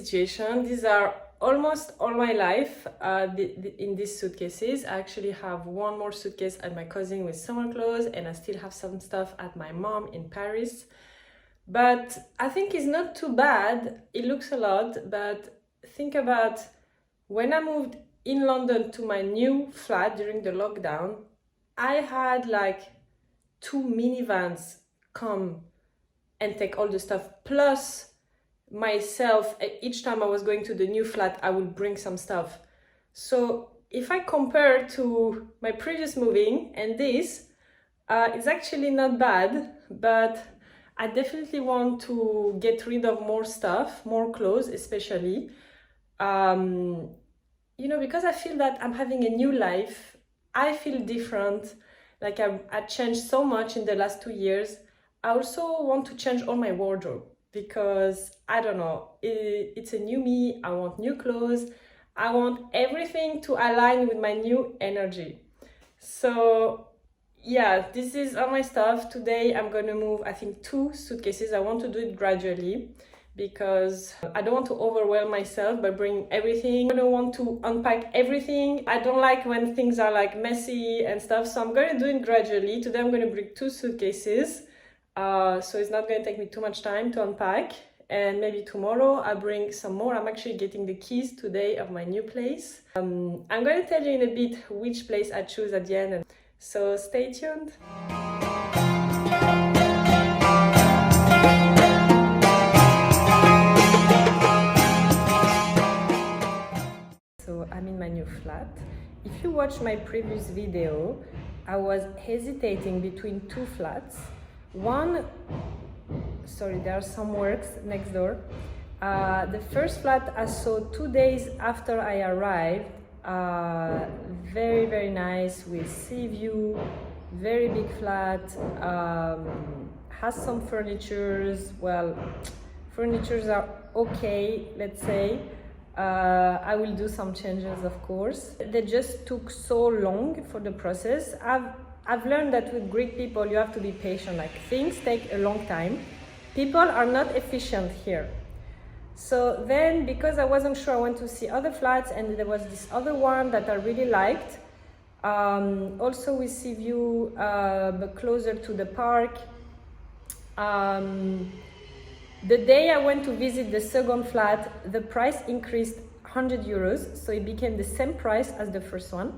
situation. These are almost all my life in these suitcases. I actually have one more suitcase at my cousin with summer clothes, and I still have some stuff at my mom in Paris. But I think it's not too bad. It looks a lot, but think about when I moved in London to my new flat during the lockdown, I had like 2 minivans come and take all the stuff, plus myself. Each time I was going to the new flat, I would bring some stuff. So if I compare to my previous moving and this, it's actually not bad, but I definitely want to get rid of more stuff, more clothes especially. Because I feel that I'm having a new life. I feel different. Like I changed so much in the last 2 years. I also want to change all my wardrobe because, I don't know, it's a new me. I want new clothes. I want everything to align with my new energy. So yeah, this is all my stuff. Today I'm gonna move, I think, 2 suitcases. I want to do it gradually because I don't want to overwhelm myself by bringing everything. I don't want to unpack everything. I don't like when things are like messy and stuff, so I'm gonna do it gradually. Today I'm gonna bring 2 suitcases, so it's not gonna take me too much time to unpack, and maybe tomorrow I'll bring some more. I'm actually getting the keys today of my new place. I'm gonna tell you in a bit which place I choose at the end, so stay tuned. So I'm in my new flat. If you watch my previous video, I was hesitating between 2 flats. There are some works next door. The first flat I saw 2 days after I arrived. Very, very nice with sea view, very big flat, has some furnitures. Well, furnitures are okay, let's say. I will do some changes, of course. They just took so long for the process. I've learned that with Greek people, you have to be patient. Like, things take a long time. People are not efficient here. So then, because I wasn't sure, I went to see other flats, and there was this other one that I really liked. Also with sea view, but closer to the park. The day I went to visit the second flat, the price increased 100 euros, so it became the same price as the first one.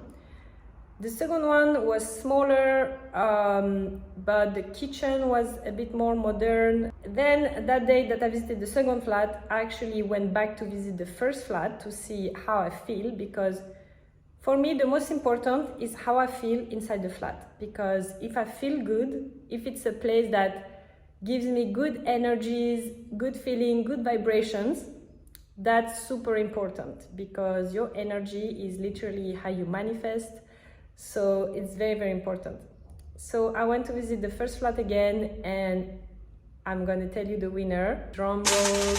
The second one was smaller, but the kitchen was a bit more modern. Then that day that I visited the second flat, I actually went back to visit the first flat to see how I feel, because for me the most important is how I feel inside the flat. Because if I feel good, if it's a place that gives me good energies, good feeling, good vibrations, that's super important, because your energy is literally how you manifest. So it's very, very important. So I went to visit the first flat again, and I'm gonna tell you the winner. Drum roll.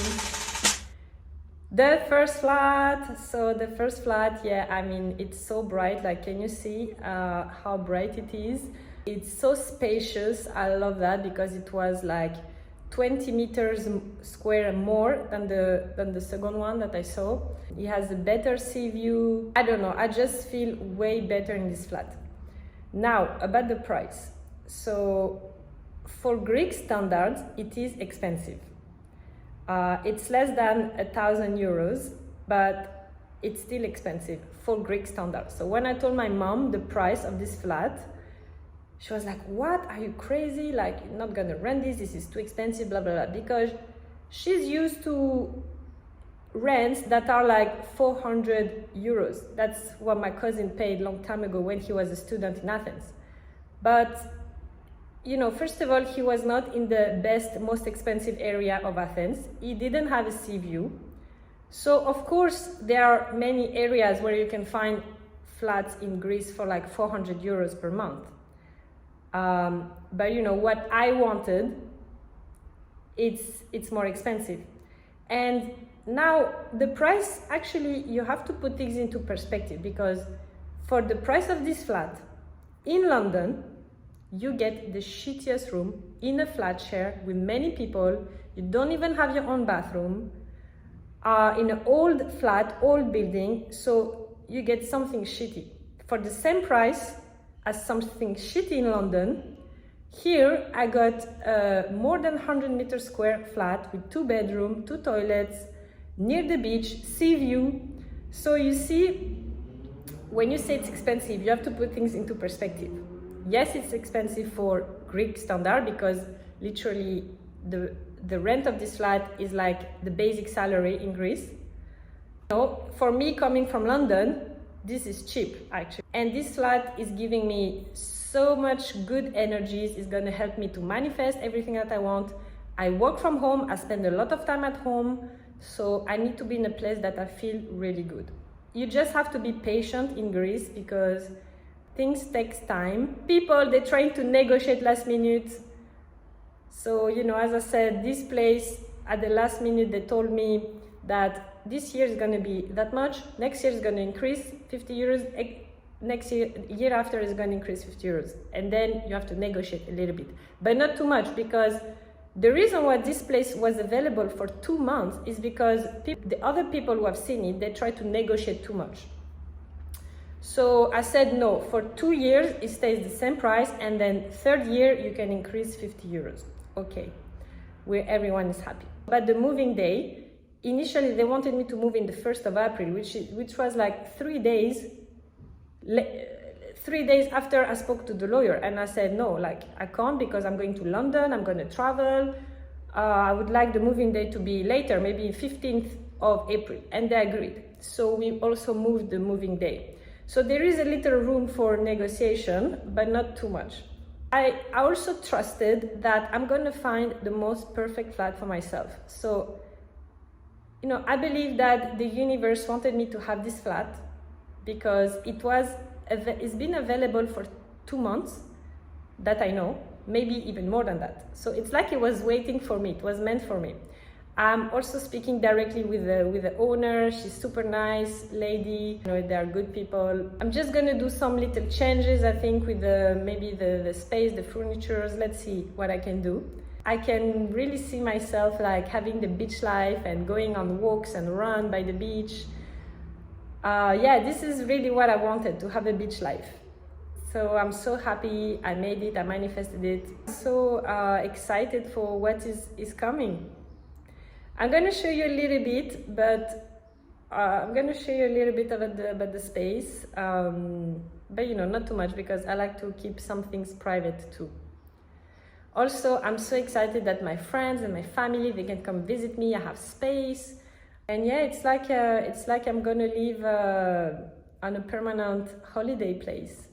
The first flat. So the first flat, yeah, I mean, it's so bright. Like, can you see how bright it is? It's so spacious. I love that, because it was like 20 meters square more than the second one that I saw. It has a better sea view. I don't know, I just feel way better in this flat. Now, about the price. So for Greek standards, it is expensive. It's less than 1,000 euros, but it's still expensive for Greek standards. So when I told my mom the price of this flat, she was like, "What? Are you crazy? Like, you're not gonna rent this, this is too expensive, blah, blah, blah." Because she's used to rents that are like 400 euros. That's what my cousin paid a long time ago when he was a student in Athens. But, first of all, he was not in the best, most expensive area of Athens. He didn't have a sea view. So, of course, there are many areas where you can find flats in Greece for like 400 euros per month. But what I wanted, it's more expensive. And now the price, actually, you have to put things into perspective, because for the price of this flat in London, you get the shittiest room in a flat share with many people. You don't even have your own bathroom. in an old flat, old building, so you get something shitty. For the same price as something shitty in London, here I got a more than 100-meter square flat with 2 bedrooms, 2 toilets, near the beach, sea view. So you see, when you say it's expensive, you have to put things into perspective. Yes, it's expensive for Greek standard because literally the rent of this flat is like the basic salary in Greece. So for me, coming from London, this is cheap actually. And this flat is giving me so much good energies. It's gonna help me to manifest everything that I want. I work from home, I spend a lot of time at home, so I need to be in a place that I feel really good. You just have to be patient in Greece because things takes time. People, they're trying to negotiate last minute. So, you know, as I said, this place at the last minute, they told me that this year is going to be that much, next year is going to increase 50 euros, next year after is going to increase 50 euros. And then you have to negotiate a little bit, but not too much, because the reason why this place was available for 2 months is because the other people who have seen it, they try to negotiate too much. So I said no, for 2 years it stays the same price, and then 3rd year you can increase 50 euros. Okay, where everyone is happy. But the moving day, initially they wanted me to move in the 1st of April, which was like 3 days 3 days after I spoke to the lawyer, and I said no, like I can't, because I'm going to London, I'm going to travel. I would like the moving day to be later, maybe 15th of April, and they agreed. So we also moved the moving day. So there is a little room for negotiation, but not too much. I also trusted that I'm going to find the most perfect flat for myself. So, you know, I believe that the universe wanted me to have this flat because it's been available for 2 months that I know, maybe even more than that. So it's like it was waiting for me, it was meant for me. I'm also speaking directly with the owner. She's super nice lady, you know, they are good people. I'm just gonna do some little changes, I think, with maybe the space, the furnitures. Let's see what I can do. I can really see myself like having the beach life and going on walks and run by the beach. Yeah, this is really what I wanted, to have a beach life. So I'm so happy I made it, I manifested it. So excited for what is coming. I'm going to show you a little bit, but I'm going to show you a little bit about the space. But you know, not too much, because I like to keep some things private too. Also, I'm so excited that my friends and my family, they can come visit me. I have space. And yeah, it's like I'm gonna live on a permanent holiday place.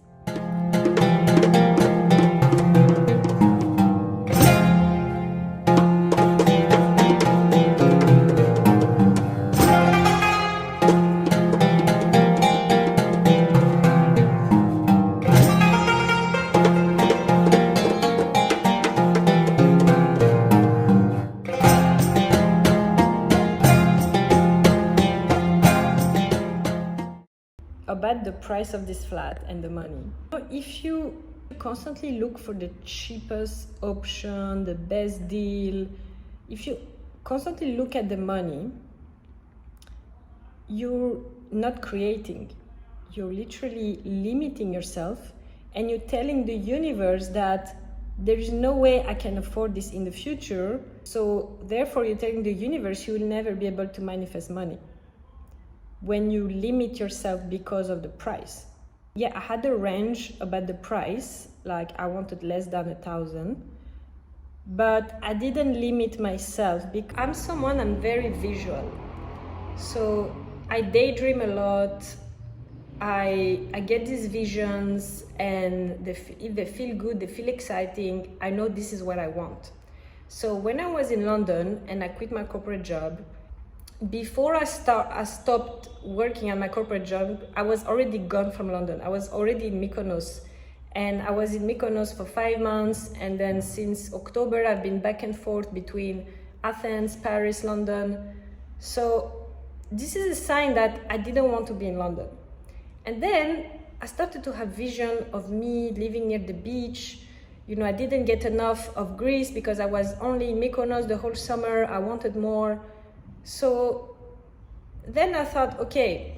About the price of this flat and the money. If you constantly look for the cheapest option, the best deal, if you constantly look at the money, you're not creating. You're literally limiting yourself, and you're telling the universe that there is no way I can afford this in the future. So therefore you're telling the universe you will never be able to manifest money when you limit yourself because of the price. Yeah, I had a range about the price, like I wanted less than 1,000, but I didn't limit myself because I'm very visual. So I daydream a lot. I get these visions, and if they feel good, they feel exciting, I know this is what I want. So when I was in London and I quit my corporate job, before I stopped working at my corporate job, I was already gone from London. I was already in Mykonos, and I was in Mykonos for 5 months, and then since October I've been back and forth between Athens, Paris, London. So this is a sign that I didn't want to be in London. And then I started to have vision of me living near the beach. You know, I didn't get enough of Greece because I was only in Mykonos the whole summer. I wanted more. So then I thought, okay,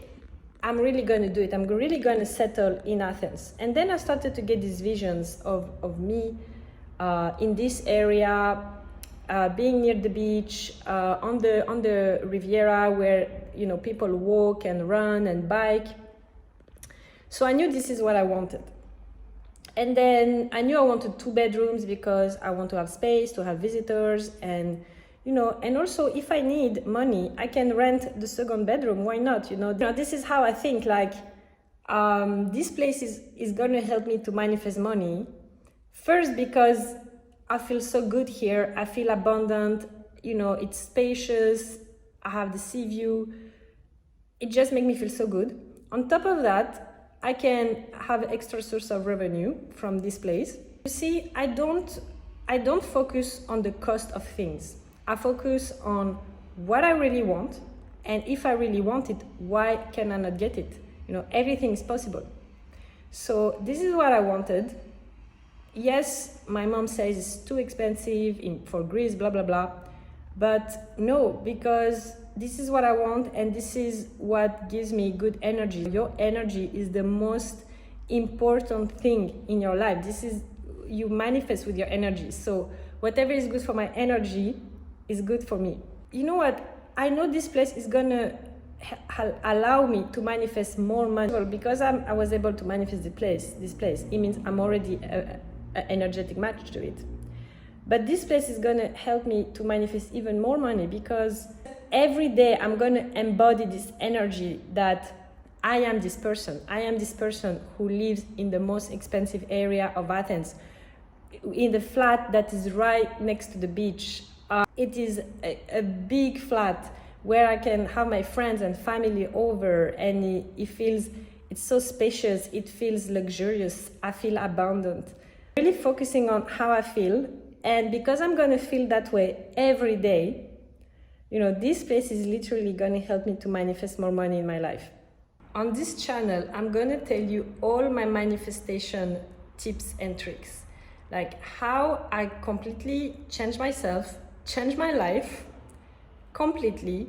I'm really going to do it. I'm really going to settle in Athens. And then I started to get these visions of me in this area, being near the beach, on the Riviera, where people walk and run and bike. So I knew this is what I wanted. And then I knew I wanted 2 bedrooms because I want to have space to have visitors, and and also if I need money, I can rent the 2nd bedroom. Why not? This is how I think. Like, this place is going to help me to manifest money. First, because I feel so good here. I feel abundant. It's spacious. I have the sea view. It just makes me feel so good. On top of that, I can have extra source of revenue from this place. You see, I don't focus on the cost of things. I focus on what I really want, and if I really want it, why can I not get it? Everything is possible. So this is what I wanted. Yes, my mom says it's too expensive for Greece, blah, blah, blah. But no, because this is what I want, and this is what gives me good energy. Your energy is the most important thing in your life. You manifest with your energy. So whatever is good for my energy is good for me. You know what? I know this place is gonna allow me to manifest more money because I was able to manifest this place. It means I'm already an energetic match to it. But this place is gonna help me to manifest even more money because every day I'm gonna embody this energy that I am this person. I am this person who lives in the most expensive area of Athens, in the flat that is right next to the beach. It is a big flat where I can have my friends and family over, and it's so spacious, it feels luxurious, I feel abundant. Really focusing on how I feel, and because I'm gonna feel that way every day, this place is literally gonna help me to manifest more money in my life. On this channel, I'm gonna tell you all my manifestation tips and tricks, like how I completely change myself, change my life completely,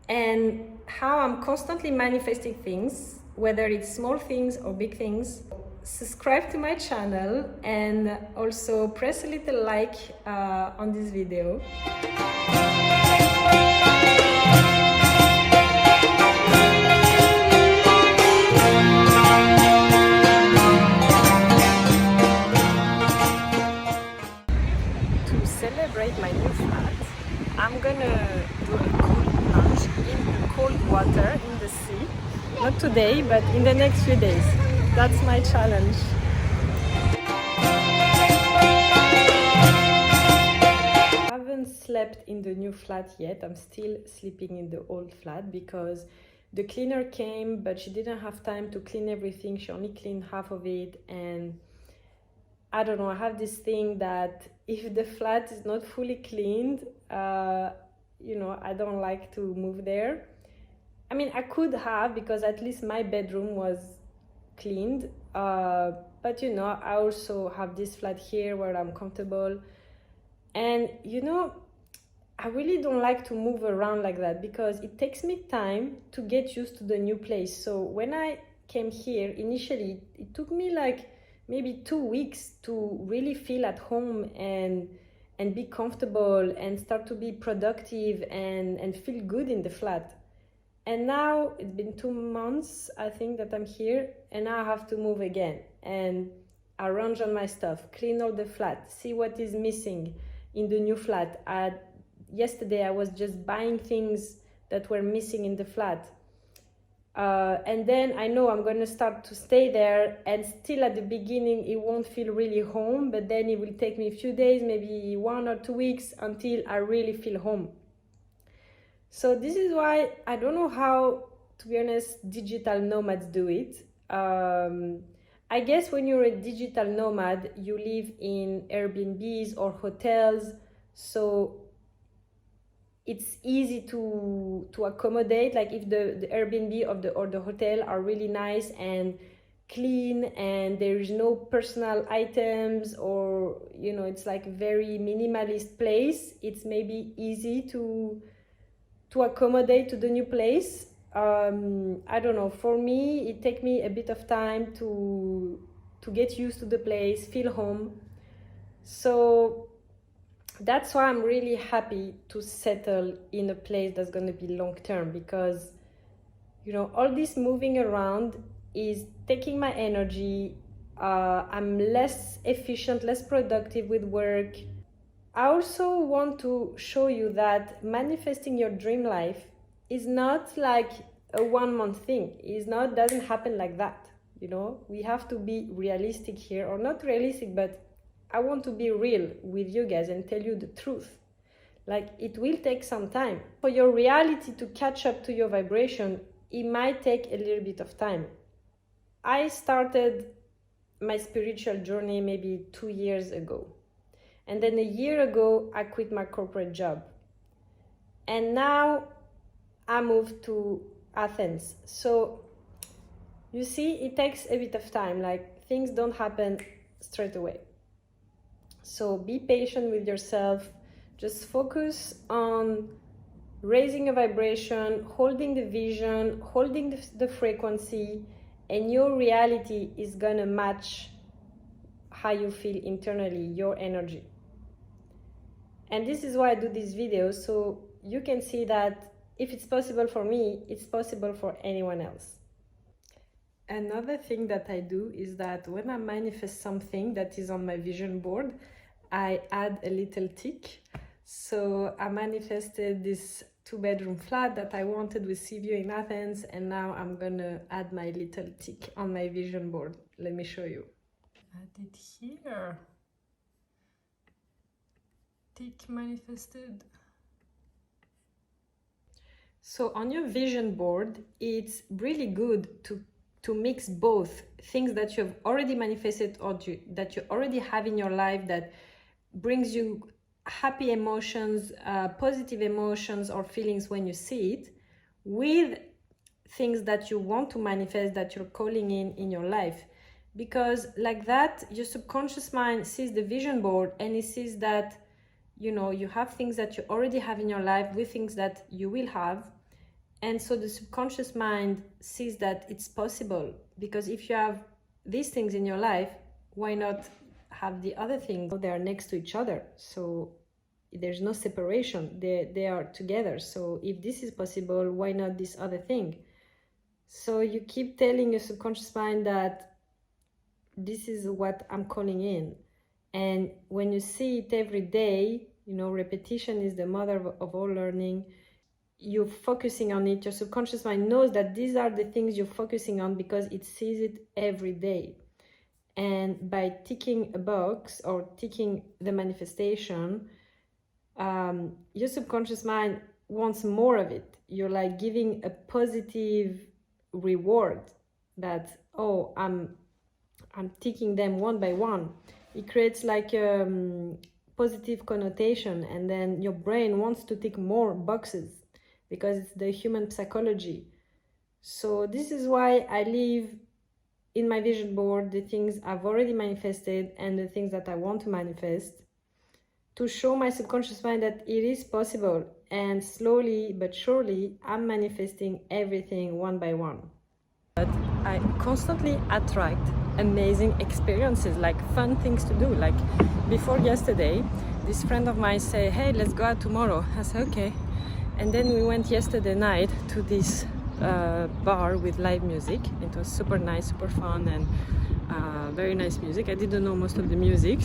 and how I'm constantly manifesting things, whether it's small things or big things. Subscribe to my channel and also press a little like on this video. To celebrate my new flat, I'm gonna do a cool plunge in the cold water in the sea. Not today, but in the next few days. That's my challenge. I haven't slept in the new flat yet. I'm still sleeping in the old flat because the cleaner came, but she didn't have time to clean everything. She only cleaned half of it, and I don't know, I have this thing that if the flat is not fully cleaned, I don't like to move there. I mean, I could have, because at least my bedroom was cleaned, but I also have this flat here where I'm comfortable, and I really don't like to move around like that because it takes me time to get used to the new place. So when I came here initially, it took me like maybe 2 weeks to really feel at home and be comfortable and start to be productive and feel good in the flat. And now it's been 2 months, I think, that I'm here, and now I have to move again and arrange all my stuff, clean all the flat, see what is missing in the new flat. Yesterday I was just buying things that were missing in the flat. And then I know I'm going to start to stay there, and still at the beginning it won't feel really home, but then it will take me a few days, maybe 1 or 2 weeks, until I really feel home. So this is why I don't know how, to be honest, digital nomads do it. I guess when you're a digital nomad, you live in Airbnbs or hotels, so it's easy to accommodate. Like if the Airbnb or the hotel are really nice and clean, and there is no personal items, or it's like a very minimalist place, it's maybe easy to to accommodate to the new place. I don't know, for me it take me a bit of time to get used to the place, feel home. So that's why I'm really happy to settle in a place that's going to be long term, because you know, all this moving around is taking my energy. I'm less efficient, less productive with work. I also want to show you that manifesting your dream life is not like a 1 month thing. Doesn't happen like that. You know, we have to be realistic here, or not realistic, but I want to be real with you guys and tell you the truth. Like, it will take some time for your reality to catch up to your vibration. It might take a little bit of time. I started my spiritual journey maybe 2 years ago. And then a year ago, I quit my corporate job. And now I moved to Athens. So you see, it takes a bit of time. Like, things don't happen straight away. So be patient with yourself. Just focus on raising a vibration, holding the vision, holding the frequency, and your reality is gonna match how you feel internally, your energy. And this is why I do these videos, so you can see that if it's possible for me, it's possible for anyone else. Another thing that I do is that when I manifest something that is on my vision board, I add a little tick. So I manifested this 2-bedroom flat that I wanted with sea view in Athens, and now I'm gonna add my little tick on my vision board. Let me show you. Add it here. Tick manifested. So on your vision board, it's really good to mix both things that you have already manifested or that you already have in your life that brings you happy emotions, positive emotions or feelings when you see it, with things that you want to manifest, that you're calling in your life. Because like that, your subconscious mind sees the vision board and it sees that, you know, you have things that you already have in your life with things that you will have. And so the subconscious mind sees that it's possible, because if you have these things in your life, why not have the other things? They are next to each other, so there's no separation. They are together. So if this is possible, why not this other thing? So you keep telling your subconscious mind that this is what I'm calling in. And when you see it every day, you know, repetition is the mother of all learning. You're focusing on it. Your subconscious mind knows that these are the things you're focusing on because it sees it every day. And by ticking a box or ticking the manifestation, your subconscious mind wants more of it. You're like giving a positive reward that, oh, I'm ticking them one by one. It creates like a positive connotation, and then your brain wants to tick more boxes because it's the human psychology. So this is why I leave in my vision board the things I've already manifested and the things that I want to manifest, to show my subconscious mind that it is possible. And slowly but surely, I'm manifesting everything one by one. But I constantly attract amazing experiences, like fun things to do. Like before yesterday, this friend of mine said, hey, let's go out tomorrow. I said, okay. And then we went yesterday night to this bar with live music. It was super nice, super fun, and very nice music. I didn't know most of the music,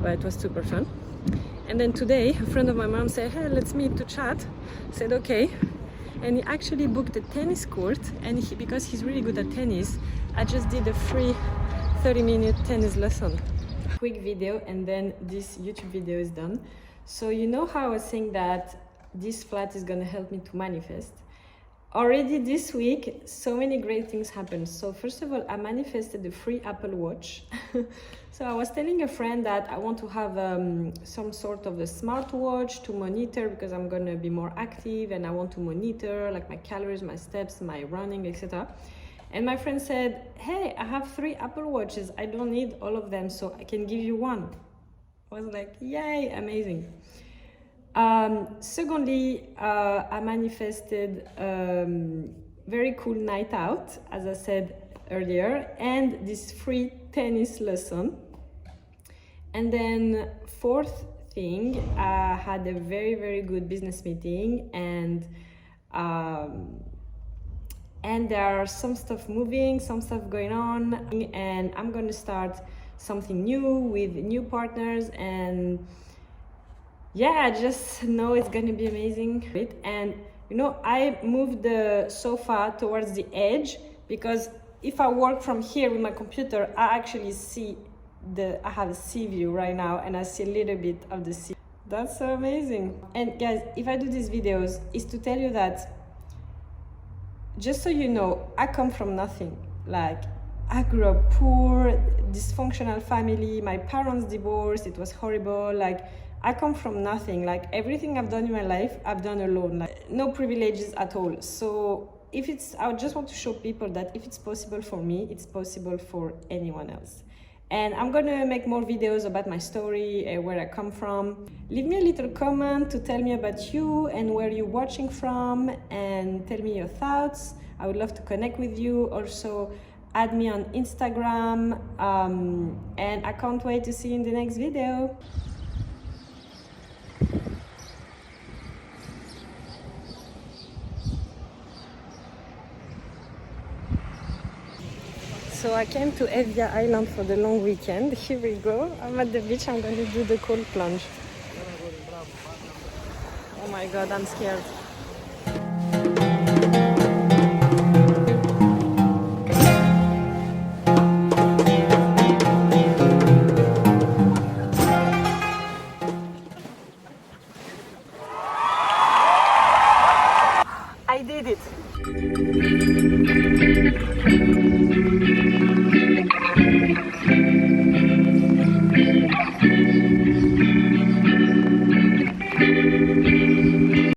but it was super fun. And then today, a friend of my mom said, hey, let's meet to chat. I said, okay. And he actually booked a tennis court, and because he's really good at tennis, I just did a free 30-minute tennis lesson. Quick video, and then this YouTube video is done. So you know how I was saying that this flat is gonna help me to manifest? Already this week, so many great things happened. So first of all, I manifested a free Apple Watch. So I was telling a friend that I want to have some sort of a smartwatch to monitor, because I'm gonna be more active and I want to monitor like my calories, my steps, my running, etc. And my friend said, hey, I have 3 Apple Watches. I don't need all of them, so I can give you one. I was like, yay, amazing. Secondly, I manifested very cool night out, as I said earlier, and this free tennis lesson. And then fourth thing, I had a very, very good business meeting, and there are some stuff moving, some stuff going on, and I'm going to start something new with new partners, and yeah, I just know it's going to be amazing. And you know, I moved the sofa towards the edge because if I work from here with my computer, I actually see I have a sea view right now, and I see a little bit of the sea. That's so amazing. And guys, if I do these videos, it's to tell you that, just so you know, I come from nothing. Like, I grew up poor, dysfunctional family, my parents divorced, it was horrible. Like, I come from nothing. Like, everything I've done in my life, I've done alone. Like, no privileges at all. So I just want to show people that if it's possible for me, it's possible for anyone else. And I'm gonna make more videos about my story, where I come from. Leave me a little comment to tell me about you and where you're watching from, and tell me your thoughts. I would love to connect with you. Also, add me on Instagram, and I can't wait to see you in the next video. So I came to Evia Island for the long weekend. Here we go. I'm at the beach. I'm going to do the cold plunge. Oh my god, I'm scared. I did it.